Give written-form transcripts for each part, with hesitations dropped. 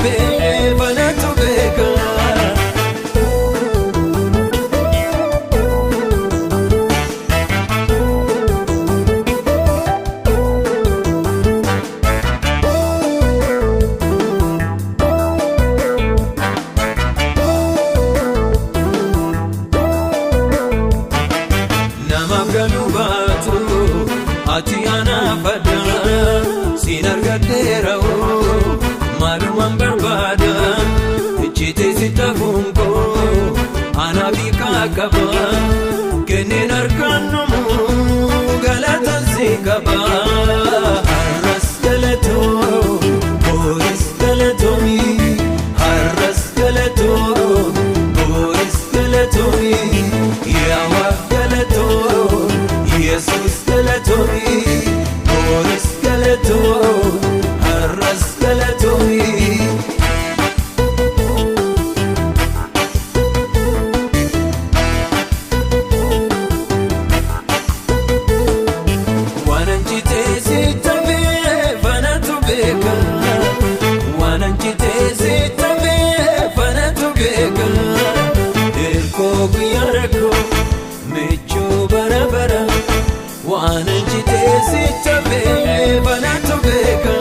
tabe banatu beka Atiana fada sinargadera maluman barbada chite sitafunko anabika kaba kenen arkanu galata zikaba arras galato boris galatomi arras galato boris galatomi ya wa galato Jesus galatomi boris galato arras galatomi wananjite sitabe banatu beka wananjite sitabe banatu beka elko guyarako mecho barabara wananjite sitabe banatu beka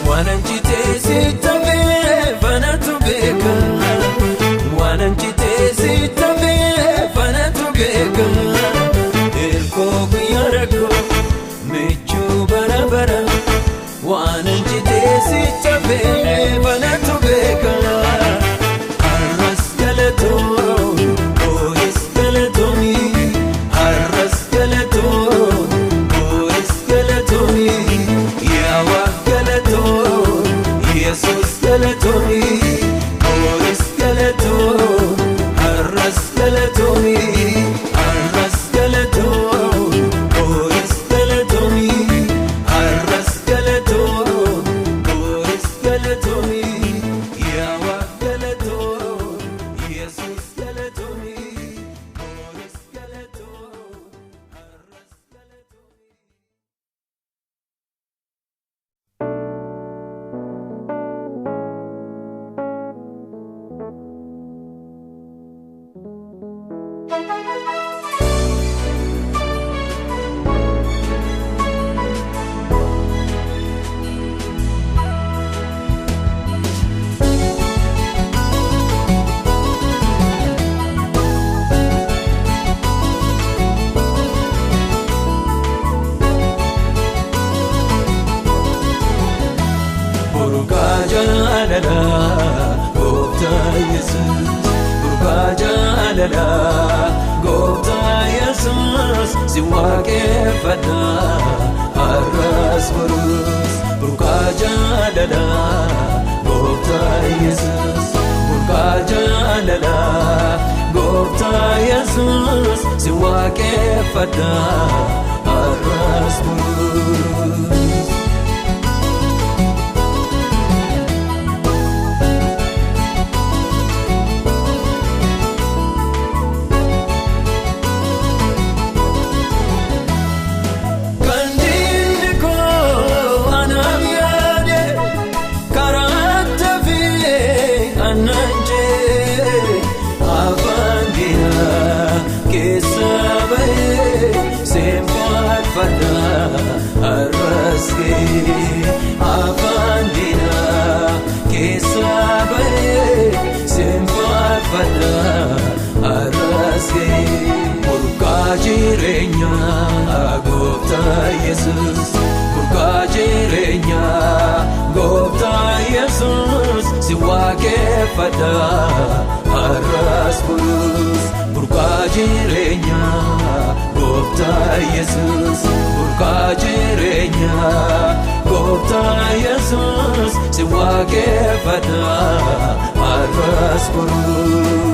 wananjite sitabe banatu beka wananjite sitabe banatu beka elko guyarako mechu barabara wananjite sitabe banatu beka arras galato boris galatomi arras galato boris galatomi yawa galato Jesus galatomi boris galato arras galatomi arras galato boris galatomi arras galato boris galatomi yawa galato Jesus galatomi boris galato arras galatomi Gota Jesus, Jalala, Gota Jesus, Siwake fada, arras burus, Jalala, Gota Jesus, Jalala, Gota Jesus, Siwake fada, arras burus. Jirenya Gota Jesus, Burka jirenya Gota Jesus, Siwake fada, arras burus, Burka jirenya Gota Jesus, Burka jirenya Gota Jesus, Siwake fada, arras burus.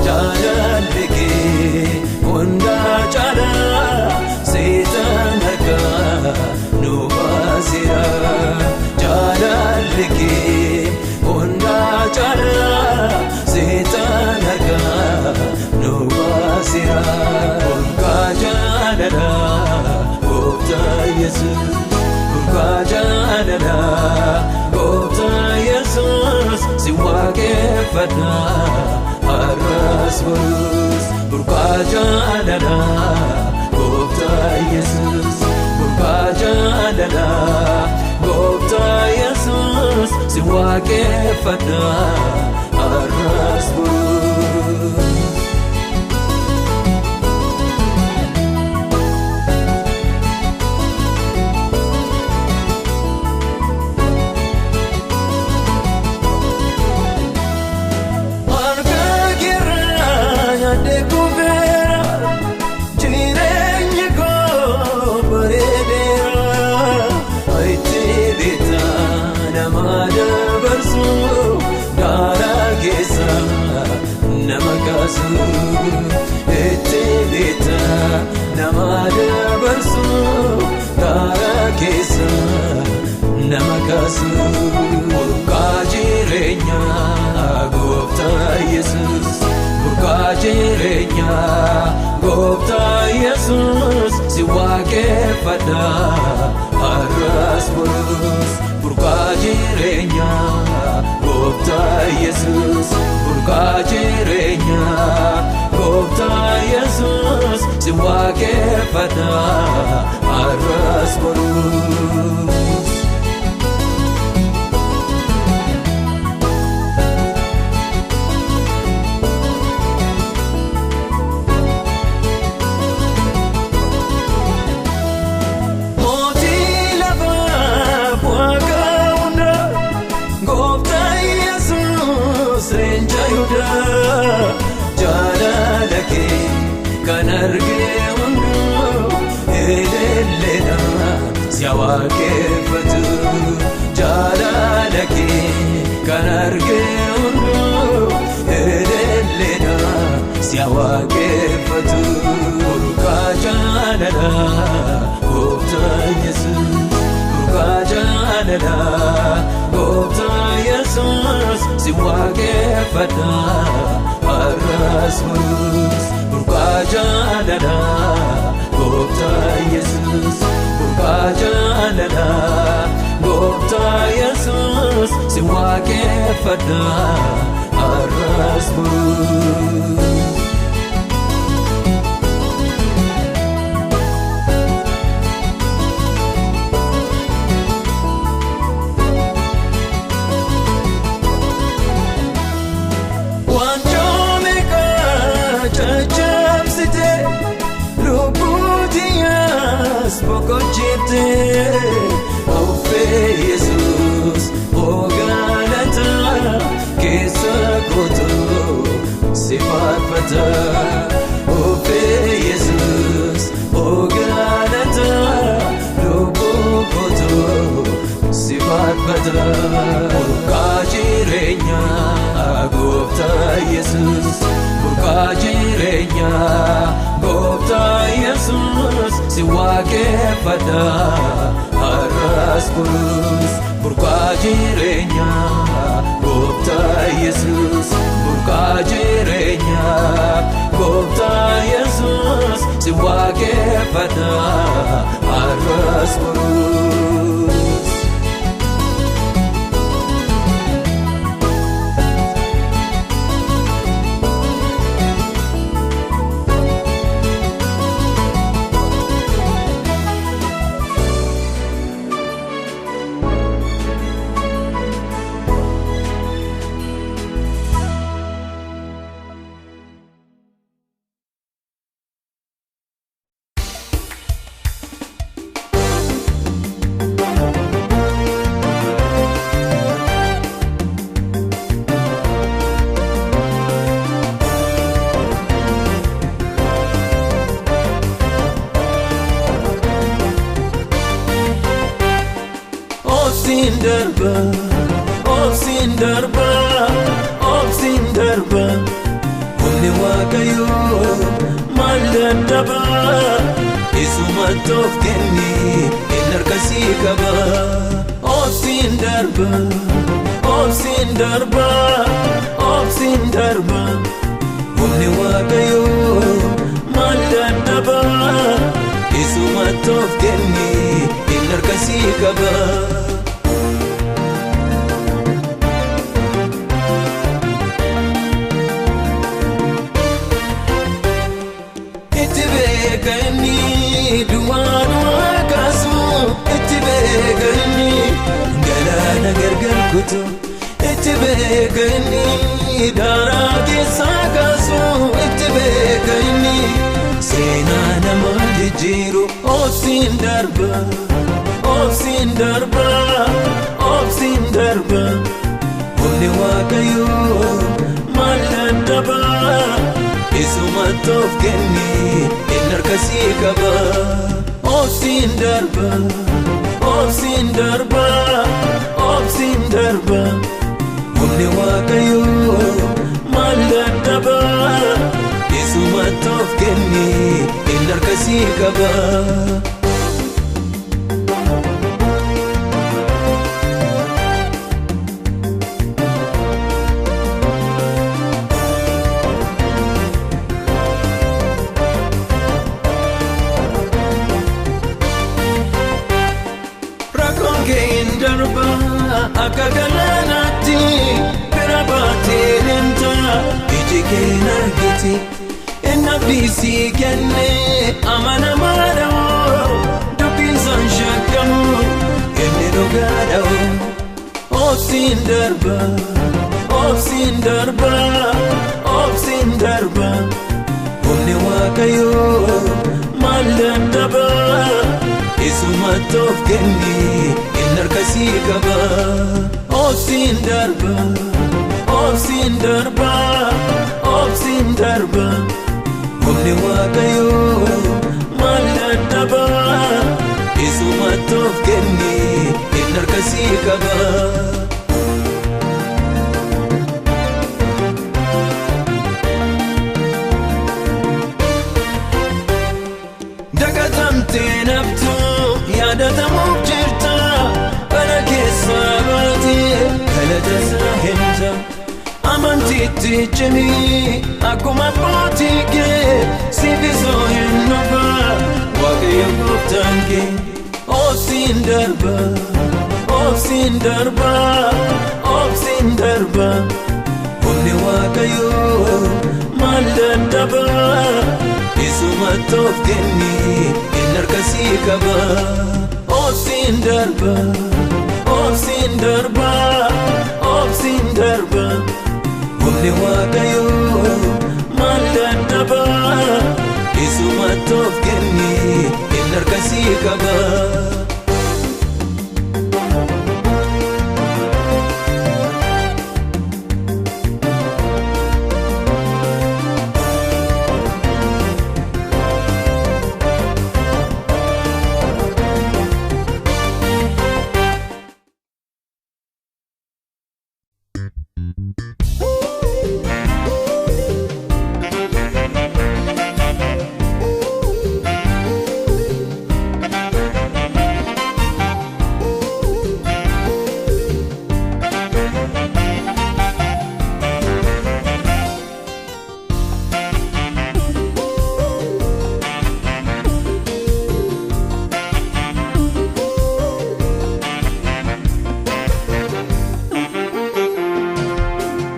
Jala leke, onda jala. arras borus burqaa jaalalaa gooftaa Yesuus burqaa jaalalaa gooftaa Yesuus si waaqeffadha arras borus. Etibita namada barsu tara kesa namakasu burqaa jireenya gooftaa Yesuus burqaa jireenya gooftaa Yesuus si waaqeffadha arras borus burqaa jireenya gooftaa Yesuus burqaa jireenya gooftaa Yesuus si waaqeffadha arras borus. Kan argee hunduu eleelleedha si waaqeffatu jaalala kee kan argee hunduu eleelleedha si waaqeffatu burqaa jaalalaa gooftaa Yesuus burqaa jaalalaa gooftaa Yesuus si waaqeffadha arras borus burqaa jaalalaa gooftaa Yesuus burqaa jaalalaa gooftaa Yesuus si waaqeffadha arras borus. Boqochite ofe Yesuus ogalata keessa kootu si faarfata ofe Yesuus ogalata lubbuu kootu si faarfata burqaa jireenya gooftaa Yesuus burqaa jireenya gooftaa Yesuus si waaqeffadha arras borus burqaa jireenya gooftaa Yesuus burqaa jireenya gooftaa Yesuus si waaqeffadha arras borus. Obsin darba humni waaqayyoo maal dadhaba isuma toof kenni inni harkasii qaba. Obsin darba humni waaqayyoo maal dadhaba isuma toof kenni inni harkasii qaba. guutu itti beeka inni daaraa keessaa kaasu itti beeka inni seenaa nama jijjiiru obsiin darba obsiin darba obsiin darba humni waaqayyoo maal dadhaba isumatti of kenni inni harkasii qaba obsiin darba obsiin darba obsiin darba humni waaqayyoo maal dadhaba isumatti of kenni inni harkasii qaba. Akka galaanaatti bira baatee deemta iji kee argiti inni abdiisii kenne amanamaadha dubbiin isaan shakkamu inni dhugaadha obsiin darba obsiin darba obsiin darba humni waaqayyoo maal dadhaba isumatti of kenni inni harkasii qaba obsiin darba obsiin darba obsiin darba humni waaqayyoo maal dadhaba isumatti of kenni inni harkasii qaba. Dagatamtee naftu yaadatamuuf jirta kana keessa baatee galata isaa himta amantiitti cimi akkuma abbootii kee siifisoo hin dhufa waaqayyo gooftaan kee obsiin darba obsiin darba obsiin darba humni waaqayyoo maal dadhaba isumatti of kenni inni harkasii qaba obsiin darba obsiin darba obsiin darba humni waaqayyoo maal dadhaba isumatti of kenni inni harkasii qaba.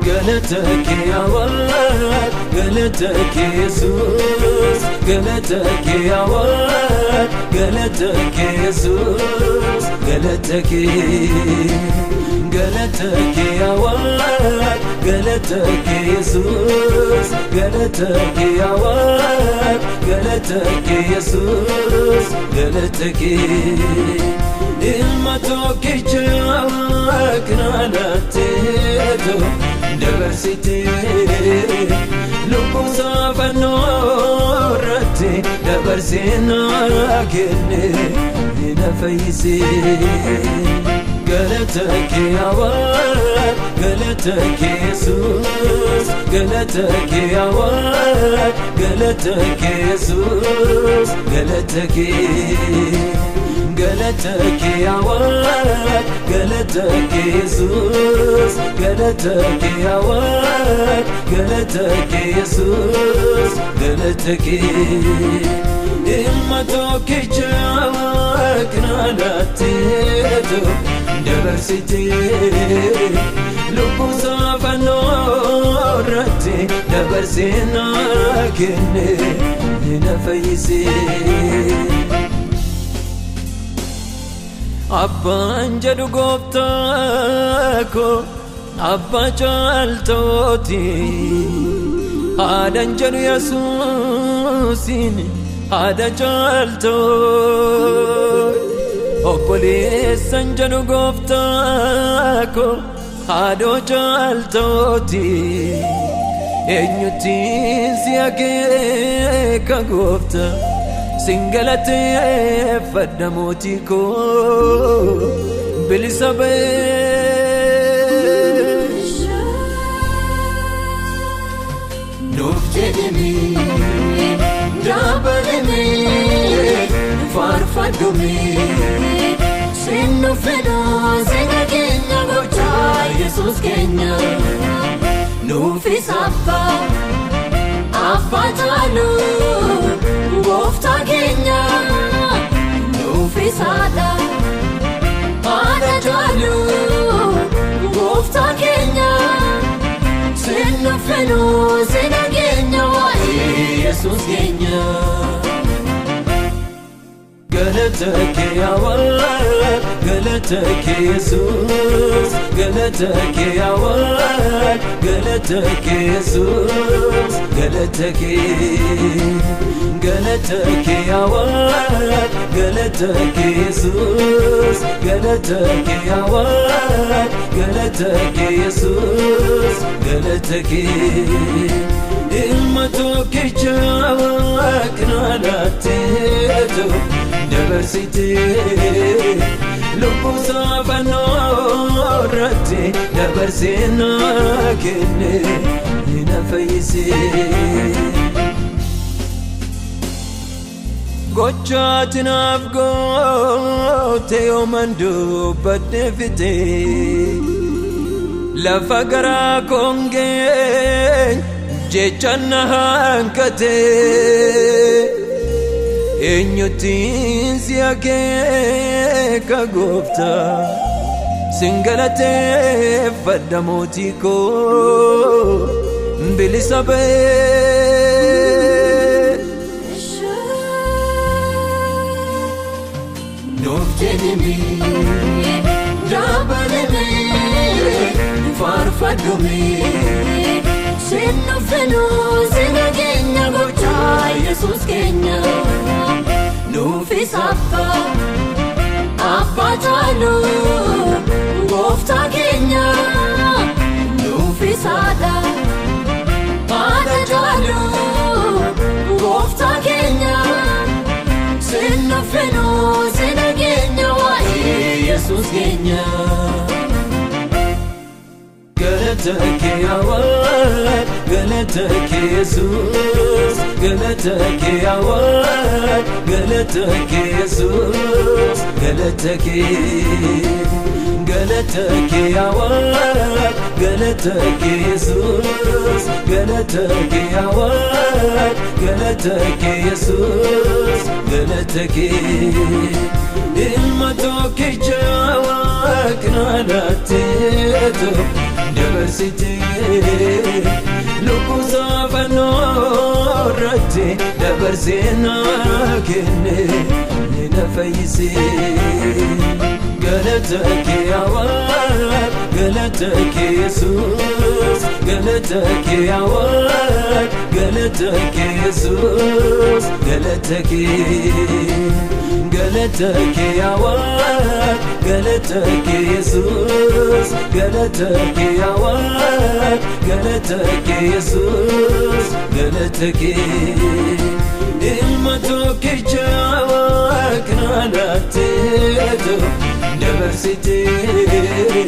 Galatake awal, galatake Jesus, galatake awal, galatake Jesus, galatake, galatake awal, galatake Jesus, galatake awal, galatake Jesus, galatake. Ilma tokkicha kanalateeto dabarsitee lubbuusaa fannoo irratti dabarsee naa kenne na fayyisee. Galatake awal, galatake Jesus, galatake awal, galatake Jesus, galatake. Galatake awal, galatake Jesus, galatake awal, galatake Jesus, galatake. Ilma tokkicha kanalateeto dabarsitee lubbuusaa fannoo irratti dabarsee naa kenne na fayyisee. Abbaan jedhu gooftaa koo abbaa caaltooti haadhan jedhu Yesuusin haadha caaltooti obboleessan jedhu gooftaa koo haadhoo caaltooti eenyutiin si akeeka gooftaa singalateffadha mootii koo bilisa ba'ee nuuf jedhimee dabalimee faarfadhumee sinnu fedhaa sina keenya gochaa Yesuus keenya nuufis abbaa caalu gooftaa keenya nuufis haadha caalu gooftaa keenya sinnu fedhaa sina keenya waa'ee Yesuus keenya galatake awal galatake Yesus galatake awal galatake Yesus galatake awal galatake Yesus galatake awal galatake Yesus galatake ilma tokkicha waaqnalateetu dabarsitee lubbuusaa fannoorratti dabarsee naa kenne na fayyisee gochaati naaf goote yooman dubbadhe fitee lafa garaa koongeen jecha na hanqatee eenyutiin si akeeka gooftaa singalateffadha mootii koo bilisa ba'ee nuuf jedhimee dabalimee faarfadhumee sinnu fedhaa sina keenya gochaa Yesuus keenya nuufis abbaa caalu gooftaa keenya nuufis haadha caalu gooftaa keenya sinnu fedhaa sina keenya waa'ee Yesuus keenya galatake awal galatake Yesus galatake awal galatake Yesus galatake awal galatake Yesus galatake awal galatake Yesus galatake ilma tokkicha waaqnalateetu dabarsitee lubbuusaa fannoorratti dabarsee naa kenne na fayyisee galatake awal galatake Yesus galatake awal galatake Yesus galatake awal galatake Yesus galatake awal galatake Yesus galatake ilma tokkicha waaqnalateetu dabarsitee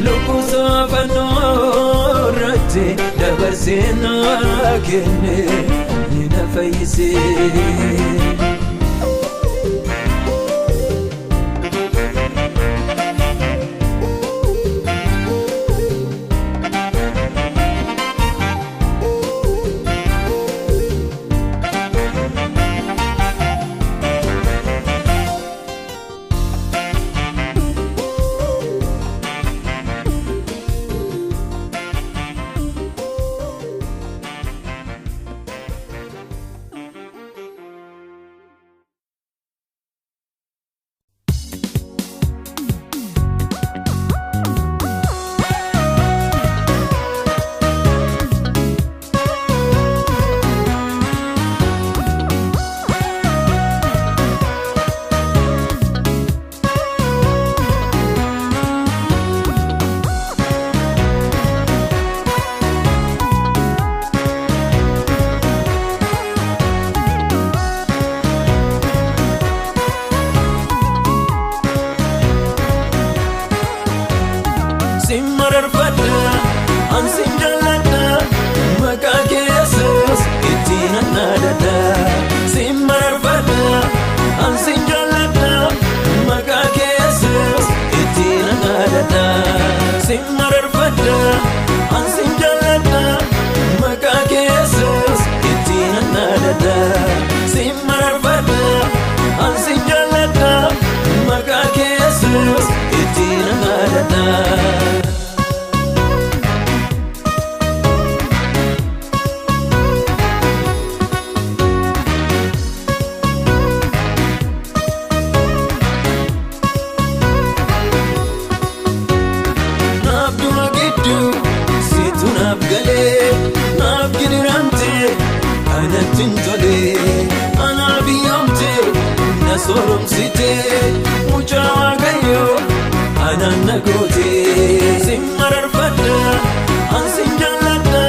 lubbuusaa fannoorratti dabarsee naa kenne na fayyisee Sorum site mucha gayo anana gote simmarar fada ansinjalada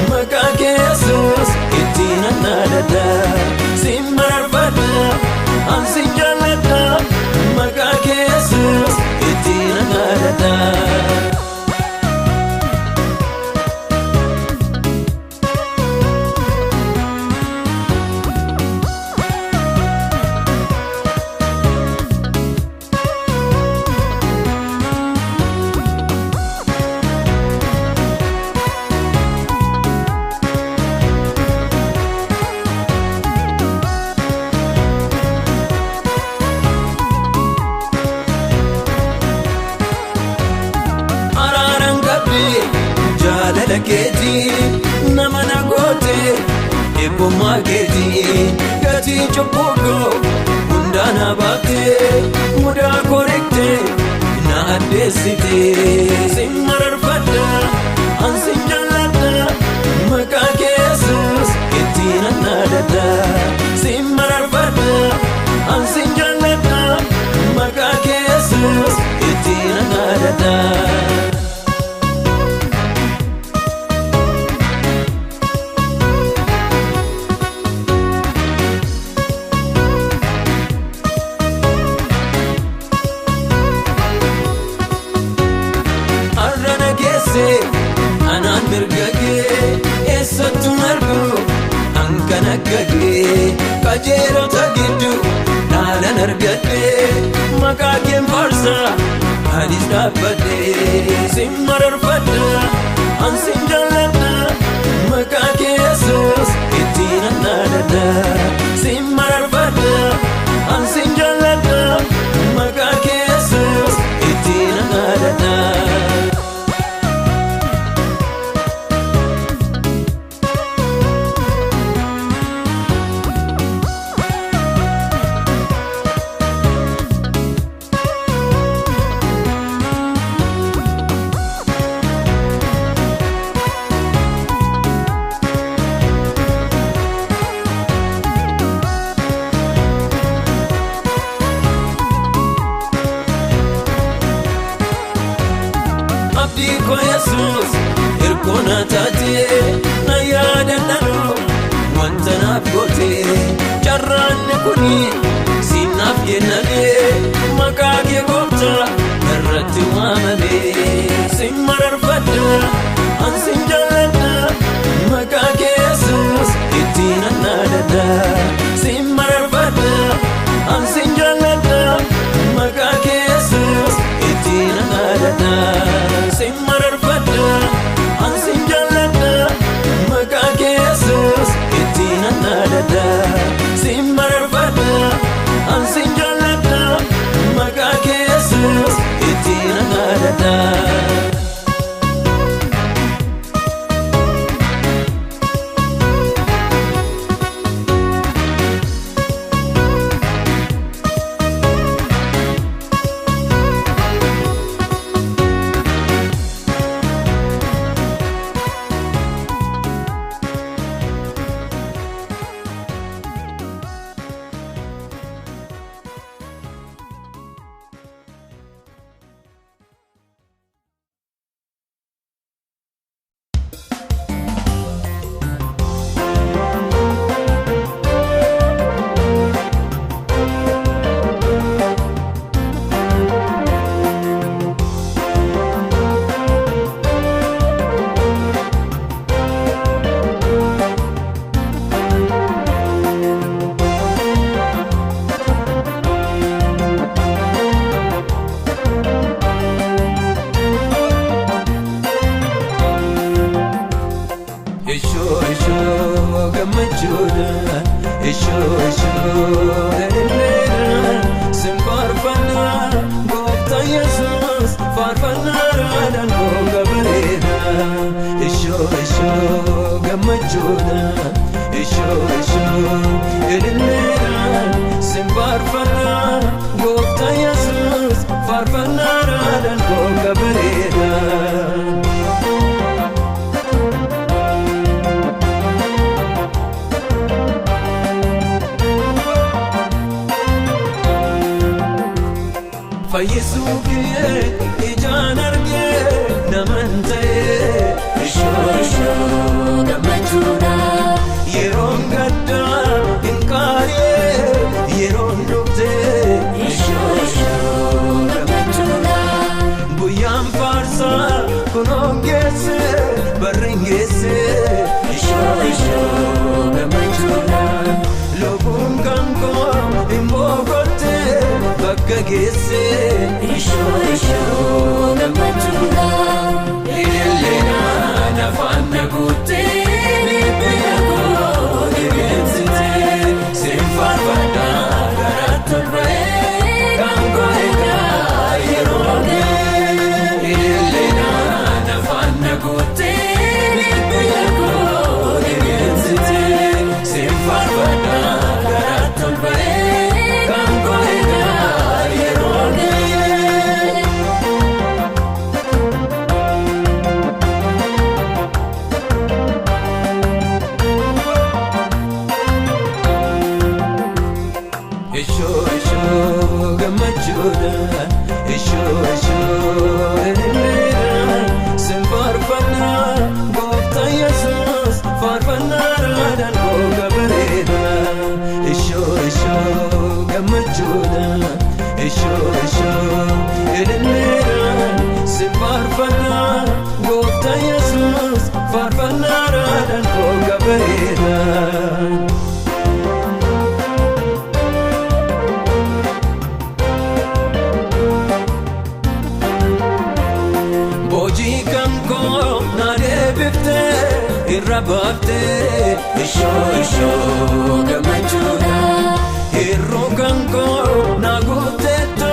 makake Jesus itina nada simmarar fada ansinjalada makake Jesus itina nada Keti namana gote ebo mageti gati chopogo undana bate muda korekte na adesite simmarar fada ansinjalada makake Jesus itina nada simmarar fada ansinjalada makake Jesus itina nada anan mirgage esatu margu ankanagage kajero tagidu nalan argade makakem farsa hadis dabade simmarar fada ansinjalada makake Jesus itina nada simmarar fada ansinjalada makake Jesus itina nada Jesus irkona tate na yada nano wanta nafgote charran kuni sinaf yenale makake gopta narati wamale simmarar fada ansinjalada makake Jesus itina nada simmarar fada ansinjalada makake Jesus itina nada simmarar fada ansinjalada makake Jesus itina nada simmarar fada ansinjalada makake Jesus itina nada faarfannaadhaan goga bareeda ishoo ishoo gammachuudhaan ishoo ishoo ililleedhaan sin faarfannaa gooftaa Yesuus faarfannaadhaan goga bareeda. Fayyisuu kee ijaan argee naman ta'ee ishoo ishoo gammachuudhaan yeroon gaddaa hin qaari'ee yeroon dhuftee ishoo ishoo gammachuudhaan guyyaan faarsaa kunoo geessee barreen geessee ishoo ishoo gammachuudhaan lubbuun kan koo hin boqottee bakka geessee ishoo ishoo gammachuudhaan ililleedhaan afaan na guuttee biyya koo dhibeessitee sin faarfadhaa garaatti ol ba'ee kan koo eegaa yeroo ga'ee ililleedhaan afaan na guuttee biyya koo dhibeessitee sin faarfadhaa garaatti ol ba'ee kan koo eegaa yeroo ga'ee. Ishoo ishoo gammachuudhaan ishoo ishoo ililleedhaan sin faarfannaa gooftaa Yesuus faarfannaadhaan goga bareeda ishoo ishoo gammachuudhaan ishoo ishoo ililleedhaan sin faarfannaa gooftaa Yesuus faarfannaadhaan goga bareeda. Boojii kan koo na deebiftee irra baaftee ishoo ishoo gammachuudhaan hir'uu kan koo na guutteetta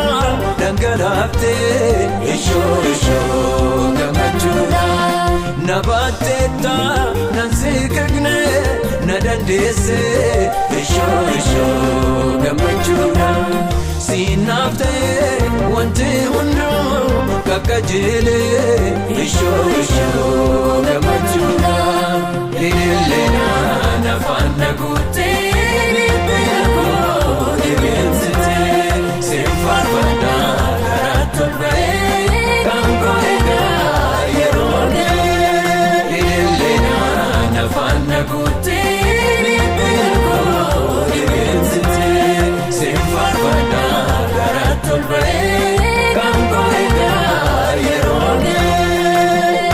dhangalaaftee ishoo ishoo gammachuudhaan na baatteetta nan siqeqne na dandeessee ishoo ishoo gammachuudhaan siinaaf ta'ee wanti hunduu kakkajeelee ishoo ishoo gammachuudhaan ililleedhaan afaan na guuttee biyya koo dhibeessitee sin faarfadhaa garaatti ol ba'ee kan koo eegaa yeroo ga'ee ililleedhaan afaan na guuttee biyya koo dhibeessitee sin faarfadhaa garaatti ol ba'ee kan koo eegaa yeroo ga'ee.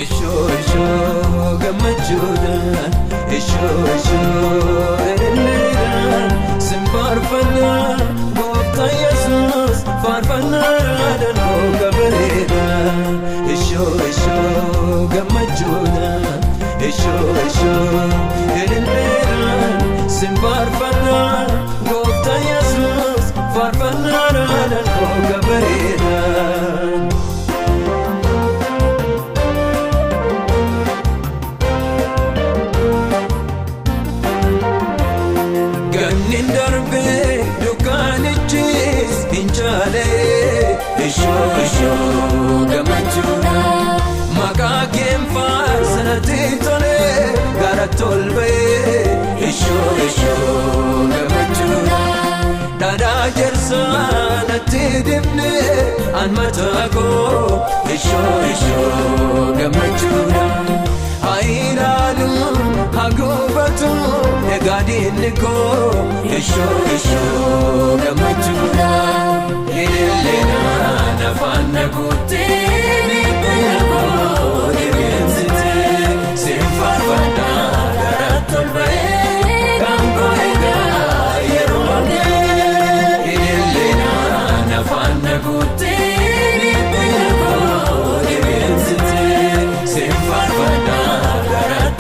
Ishoo ishoo gammachuudhaan ishoo ishoo ililleedhaan sin faarfannaa gooftaa Yesuus faarfannaadhaan goga bareeda ishoo ishoo gammachuudhaan ishoo ishoo ililleedhaan sin faarfannaa gooftaa Yesuus faarfannaadhaan goga bareeda. Gannin darbee dukkaanichis hin caalee ishoo ishoo gammachuudhaan maqaa keen faarsanatti tolee garatti ol ba'ee ishoo ishoo gammachuudhaan dhadhaa jersaa natti dibnee an mataa koo ishoo ishoo gammachuudhaan haa ilaaluun haa gubatu egaa diinni koo ishoo ishoo gammachuudhaan ililleedhaan afaan na guuttee biyya koo dhibeessitee sin faarfadhaa garaatti ol ba'ee kan koo eegaa yeroo ga'ee ililleedhaan afaan na guuttee biyya koo dhibeessitee sin faarfadhaa garaatti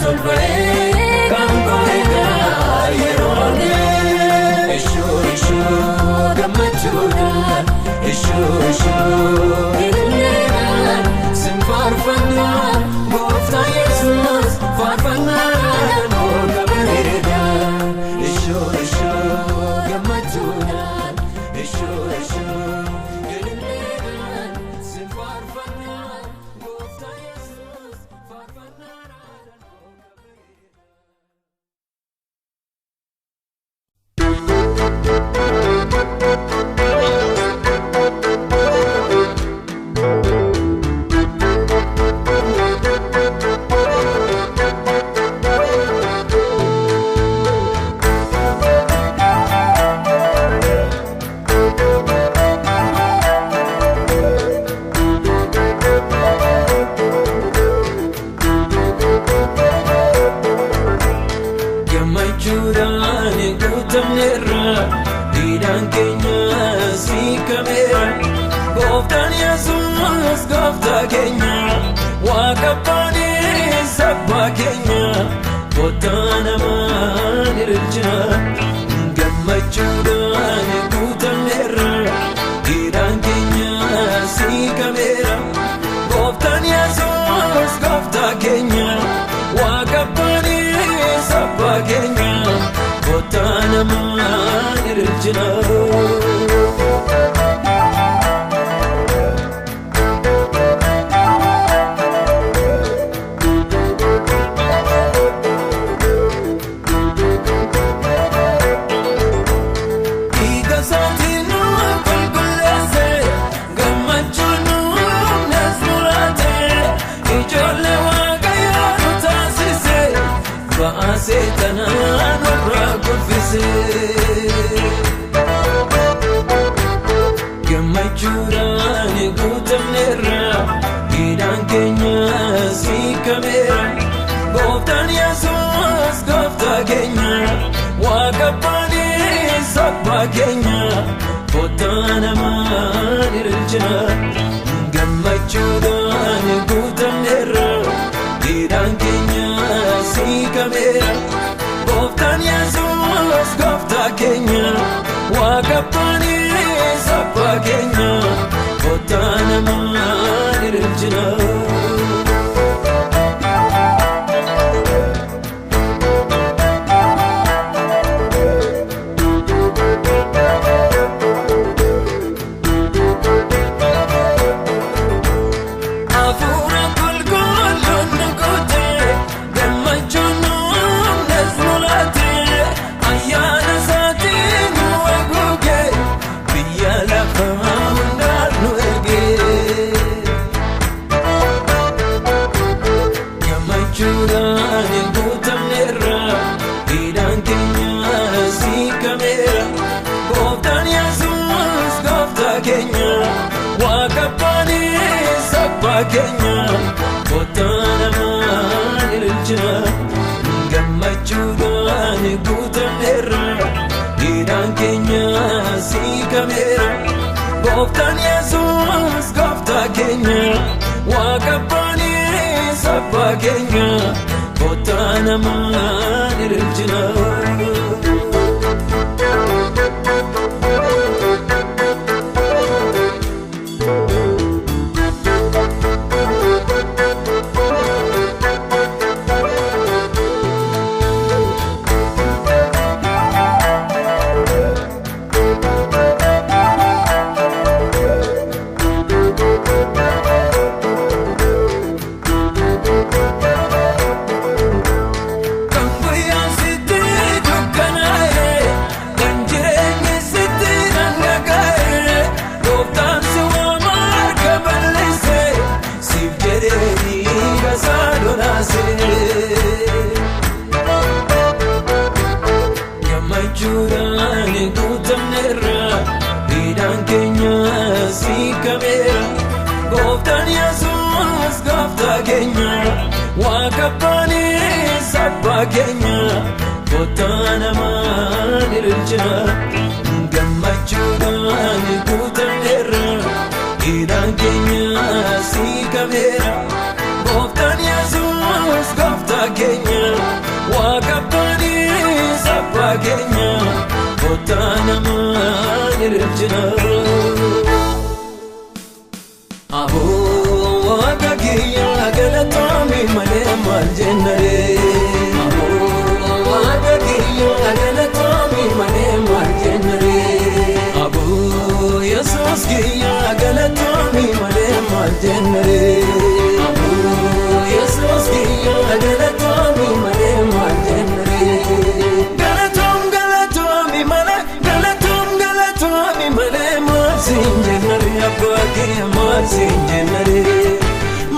Marsinjenare abake marsinjenare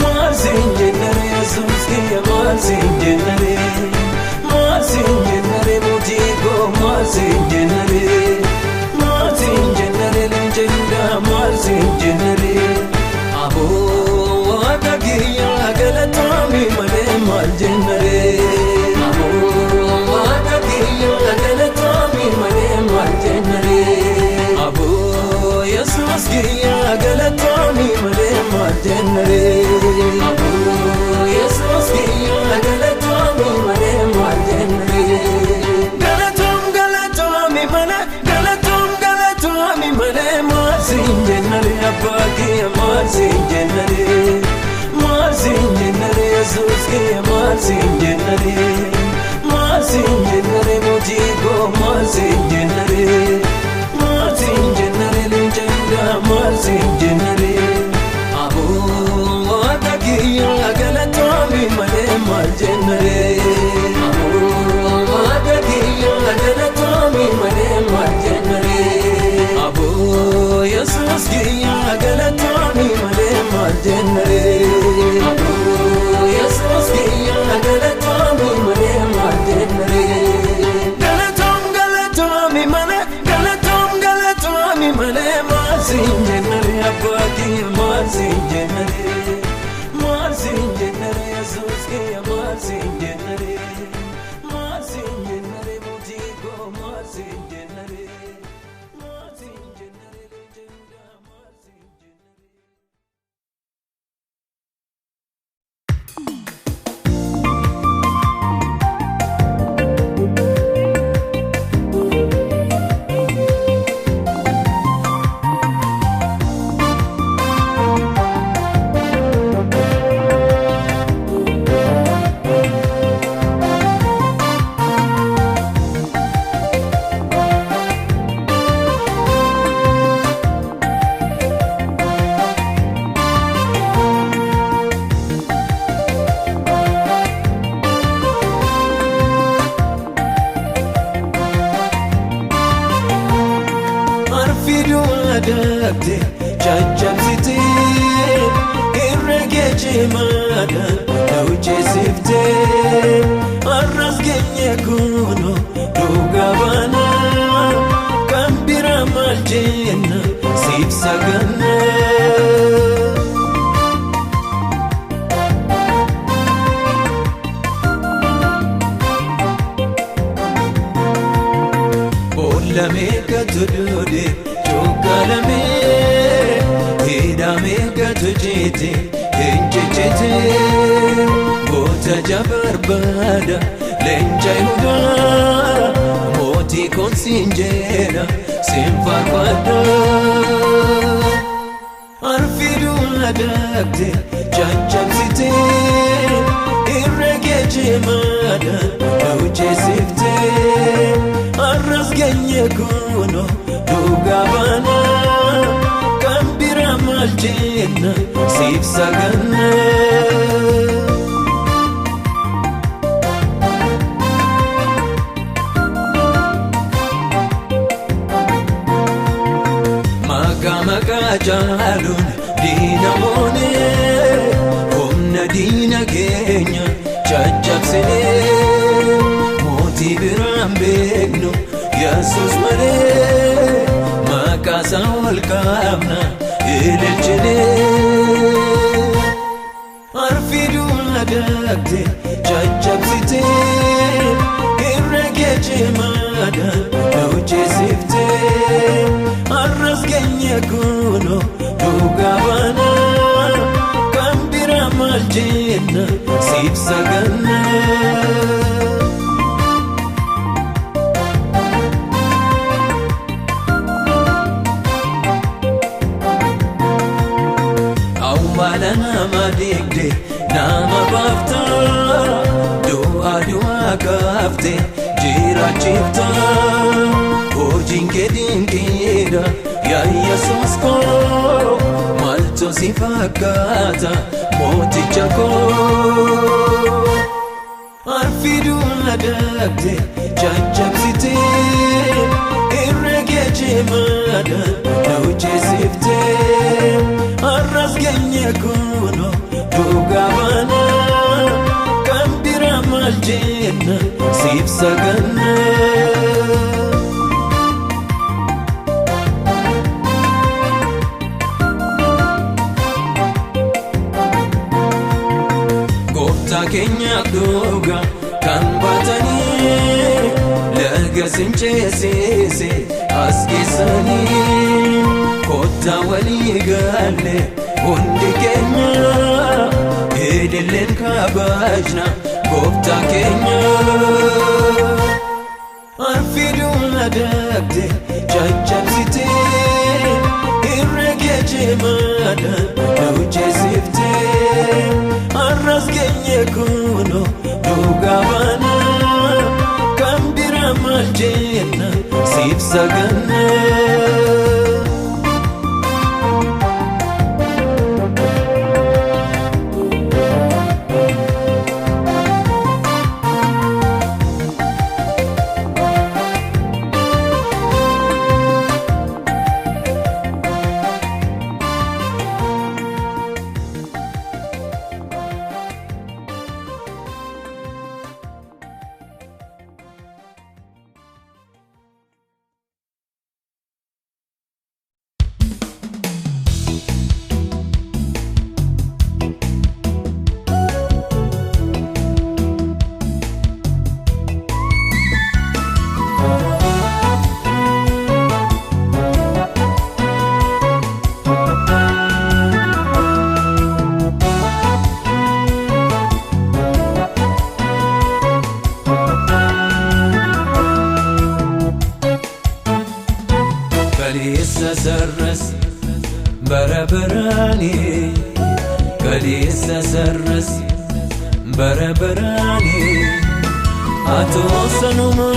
Marsinjenare asuski marsinjenare Marsinjenare mujiko marsinjenare Marsinjenare lenjenda marsinjenare Abo wadagiya galatami male marjenare Abo wadagiya galatami male marjenare Abo Yesus giya galatami male marjenare Abo Yesus giya galatami male marjenare Galatami male marsinjenare abake marsinjenare Marsinjenare Yesus giya marsinjenare Marsinjenare mujiko marsinjenare Marsinjenare lenjenda marsinjenare Abo wadagiya galatami male marjenare Abo wadagiya galatami male marjenare Abo Yesus giya galatami male marjenare Abo Yesus giya galatami male marjenare Galatami male marsinjenare abake marsinjenare Marsinjenare Yesus giya marsinjenare Marsinjenare mujiko marsinjenare Marsinjenare lenjenda marsinjenare Adapte chachapsite irregeche mada nauche sifte arras genye kuno dugabana kambira maljena sif sagana Olame katudode Chokalame, hidame gatujete, enjechete, bota jabarbada, lenja yuda, moti consinjera, simfarfada. Arfidu adapte, chachapsite, irregeche mada, nauche sifte, arras genye kuno, Dugabana kambira maljena sif sagana Maka jalun dinamone Omna dina kenya chachapsene Moti biram begno Yesus male Makasa walkamna ililchine Arfidu adapte chachapsite irregeche mada nauche sifte arras genye kuno dugabana kambira maljena sif sagana Nama digde, nama bafta, dua kafte, jira chifta, ojinke dinkida, ya Yesus ko, malto sifakata, moti chako. Arfidu adapte, jajjabsitee irra geejjimada naucheessiftee arras geenye kuno dhugaa baana kan bira maal jenna siif saganna. Kenya doga kan batani laga sincheesise askisani kotta wali galle hundi kenya edelen kabajna kotta kenya arfidu adakte jajjabsite irregejemada nauchesifte arras geenye kuno dhugaa baana kan bira maal jenna siif saganna. Kalisa sarras barabarani atosanuma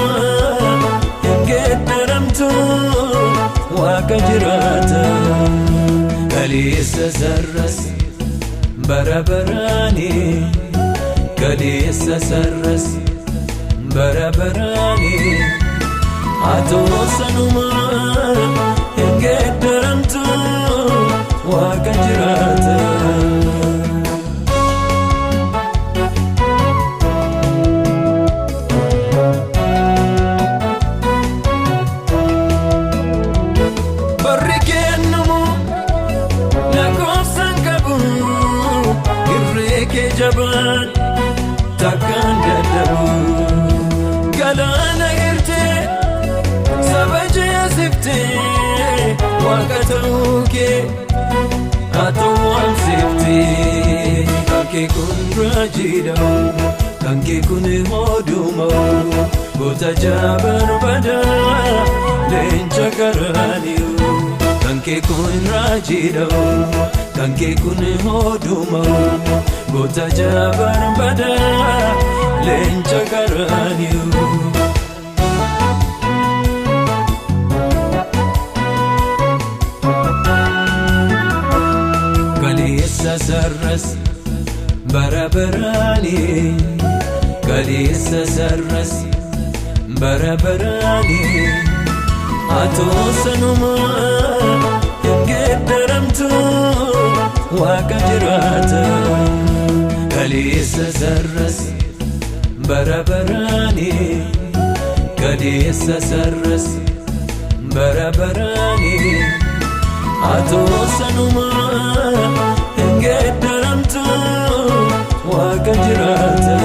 ingeddaramtu waaqa jirata. Kalisa sarras barabarani kalisa sarras barabarani atosanuma ingeddaramtu waaqa jirata. Jaban takkan dadabu galana irte sabaje asifte wakatauke atawam sifte kanke kun rajidau kanke kun hodumau bota jaban bada lencha karaniu kanke kun rajidau kanke kun hodumau bota jaban bada lencha karaniu. Kalisa sarras barabarani kalisa sarras barabarani atosanuma ingeddaramtu waaqa jirata. Kalisa sarras barabarani kalisa sarras barabarani atosanuma ingeddaramtu waaqa jirata.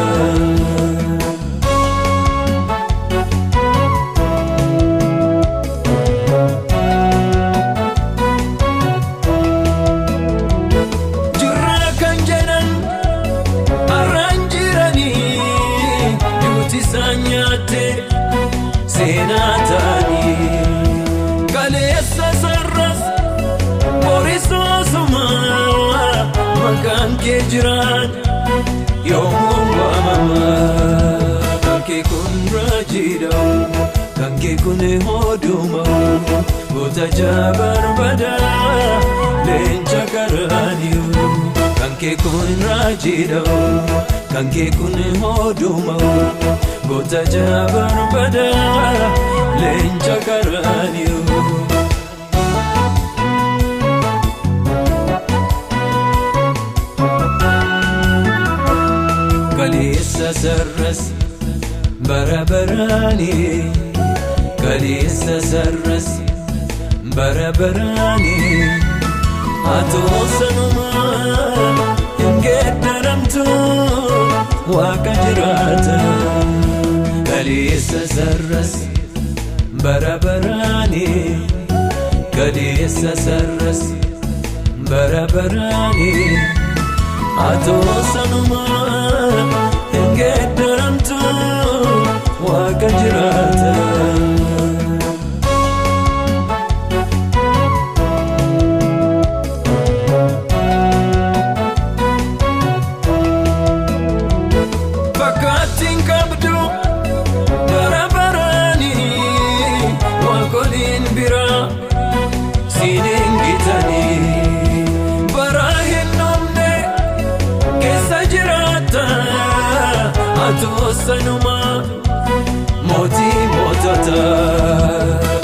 Senatani kalisa sarras borisosuma makan ke jiran yomum mama kanke kun rajidau kanke kun hodumau bota jaban bada lencha karaniu kee kun raajidha'u kan kee kun hooduma'u goota jabaan badaa leenca qaraani'u. Kaleessa sarras bara baraani kaleessa sarras bara baraani atoo sanuma hin geeddaramtu waaqa jiraata. Kaleessa sarras bara baraani kaleessa sarras bara baraani atoo sanuma hin geeddaramtu waaqa jiraata. Fakkaattiin qabdu bara baraani waaqoliin biraa siin hin gitanii bara hin dhumne keessa jiraata atoo sanuma mootii mootota.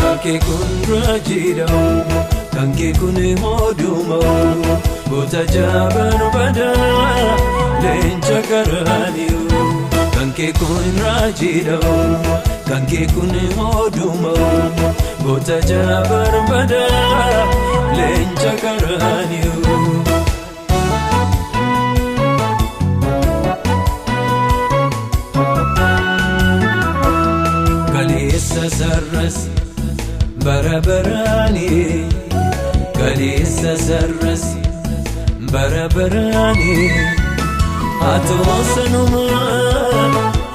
Kan kee kun raajidha'u kan kee kun hooduma'u goota jabaan badaa leenca qaraani'u. Kan kee kun raajidha'u kan kee kun hooduma'u goota jabaan badaa leenca qaraani'u. Kaleessa sarras bara baraani kaleessa sarras bara baraani atoo sanuma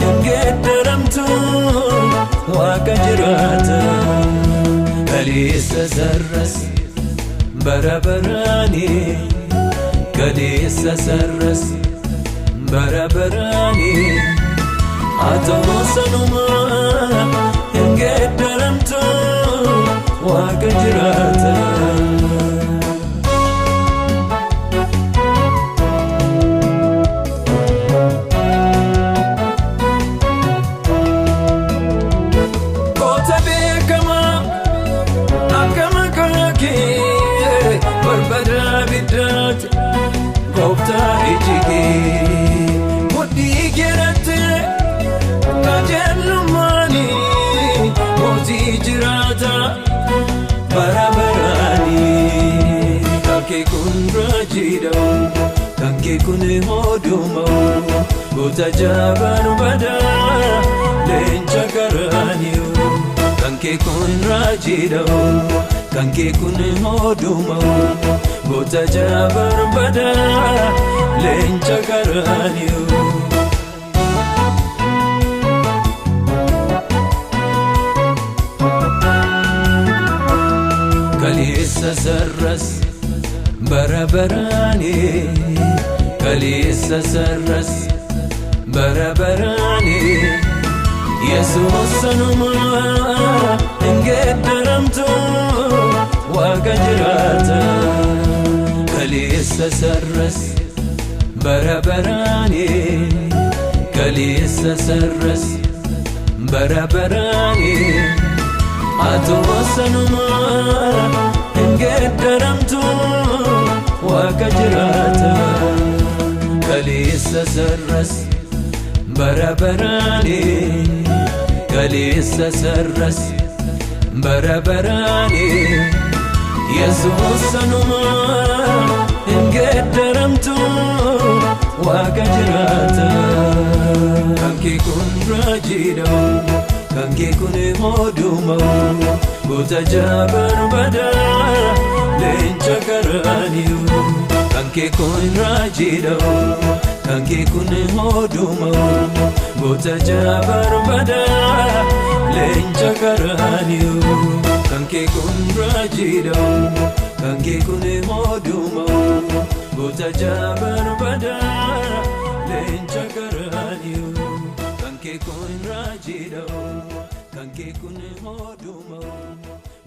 hin geeddaramtu waaqa jiraata. Kaleessa sarras bara baraani kaleessa sarras bara baraani atoo sanuma hin geeddaramtu waaqa jiraata. Goota beekamaa akka maqaa kee barbadaa biddaati gooftaa iji kee mudhii keerattee qajeelummaani mootii jiraata bara baraani. Kan kee kun raajidha'u kan kee kun hooduma'u goota jabaan badaa leenca qaraani'u. Kan kee kun raajidha'u kan kee kun hooduma'u goota jabaan badaa leenca qaraani'u. Kaleessa sarras bara baraani kaleessa sarras bara baraani Yesuus sanuma hin geeddaramtu waaqa jiraata. Kaleessa sarras bara baraani kaleessa sarras bara baraani atoo sanuma hin geeddaramtu waaqa jiraata. Kaleessa sarras bara baraani kaleessa sarras bara baraani Yesuus sanuma hin geeddaramtu waaqa jiraata. Kan kee kun raajidha'u kan kee kun hooduma'u goota jabaan badaa leenca qaraani'u. Kan kee kun raajidha'u kan kee kun hooduma'u goota jabaan badaa leenca qaraani'u. Kan kee kun raajidha'u kan kee kun hooduma'u goota jabaan badaa leenca qaraani'u. Kan kee kun raajidha'u kan kee kun hooduma'u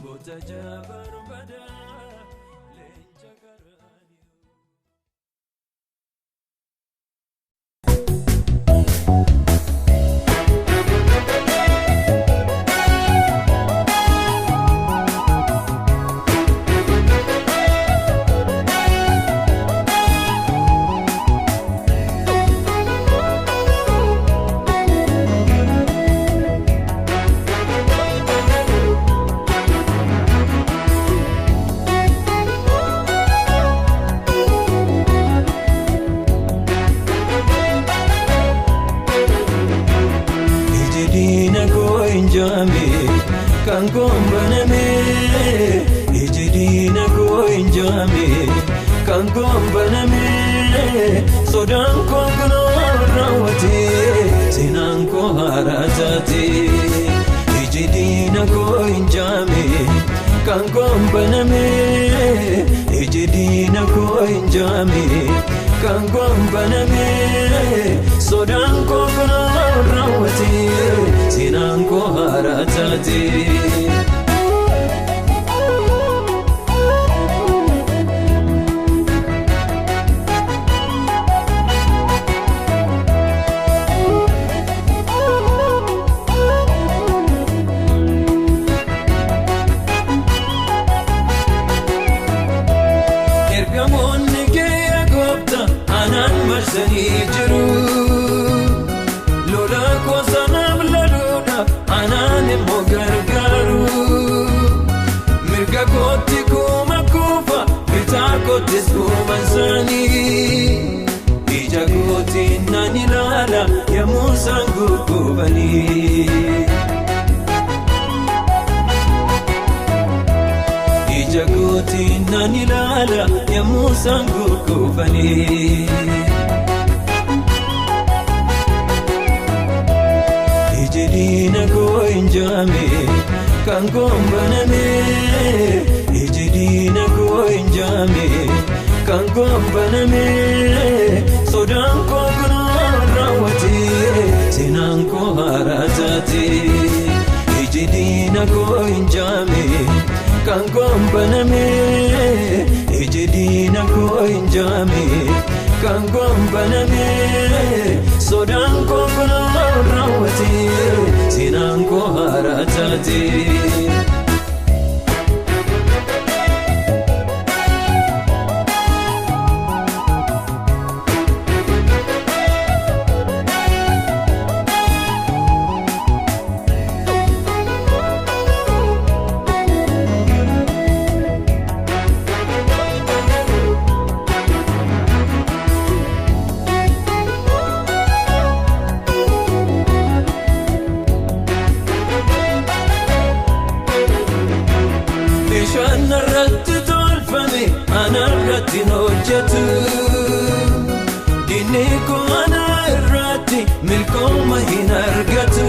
goota jabaan badaa. injame kan gombaname sodan ko rawate sinan ko haratate ejidina ko injame kan gombaname ejidina ko injame kan gombaname sodan ko rawate sinan ko haratate jiru lola ko sanam laluda anan mo gargaru mirga koti kuma kufa bita koti kuma sani ija koti nani lala ya musangu kubani ija koti nani lala ya musangu kubani ejidina ko injame kan gombaname ejidina ko injame kan gombaname sodan ko rawate sinan ko haratate ejidina ko injame kan gombaname ejidina ko injame kan gombaname sodan ko rawate sinan ko haratate Shana ratti tolfame ana ratti nojjetu dinni ko ana ratti milkooma hin argatu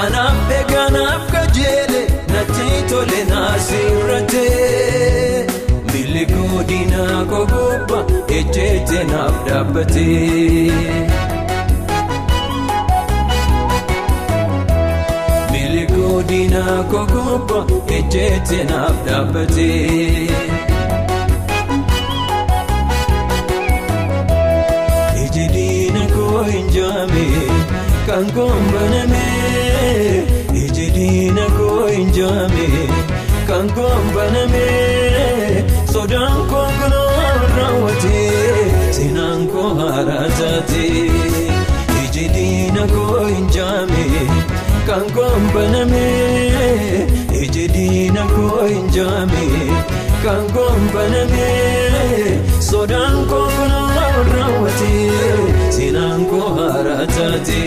anaaf beekanaaf kajeele natti tole naasirrate milli godina ko gubba ejjeete naaf dhaabbate godina ko gubba ejjeete naaf dhaabbate ejidina ko injame kan gombaname ejidina ko injame kan gombaname sodan ko rawate sinan ko haratate ejidina ko injame kan gombaname ejidina ko injame kan gombaname sodan ko rawate sinan ko haratate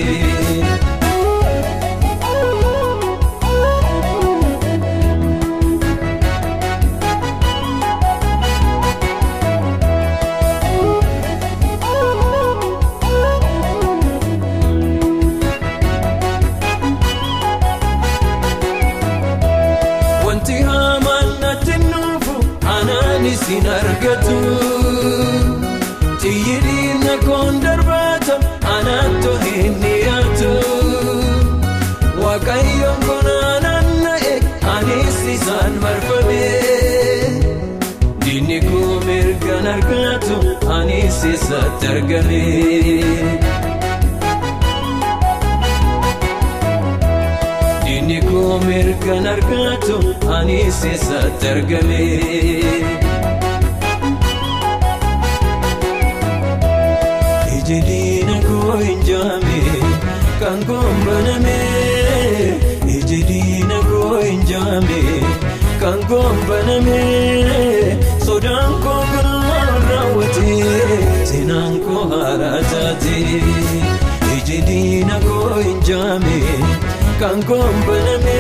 sin argatu tiyidina kon darbata anatto hinniyatu waaqayyoon konaananna'e anis isaan marfame dinni koo mirgan argatu anis isatti argame dinni koo mirgan argatu anis isatti argame ejidina ko injame kan gombaname ejidina ko injame kan gombaname sodan ko rawate sinan ko haratate ejidina ko injame kan gombaname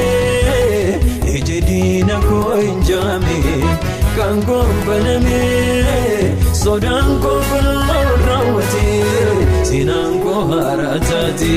ejidina ko injame Akkanko baname sodanko rawate sinanko haratati